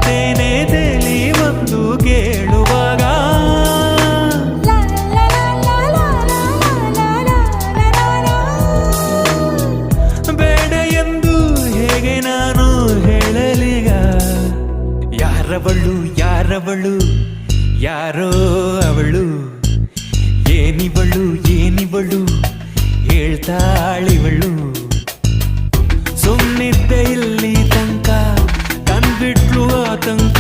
ಮಮತೆನೇ ತೇಲಿ ಬಂದು ಕೇಳುವಾಗ ಬೇಡ ಎಂದು ಹೇಗೆ ನಾನು ಹೇಳಲಿಗ ಯಾರವಳು ಯಾರವಳು ಯಾರೋ ಅವಳು ಏನಿವಳು ಏನಿವಳು ಹೇಳ್ತಾಳಿವಳು ಸುಮ್ಮನಿದ್ದೆ ಇಲ್ಲಿ ತನಕ ಕಂಡ್ಬಿಟ್ಲು ಆತಂಕ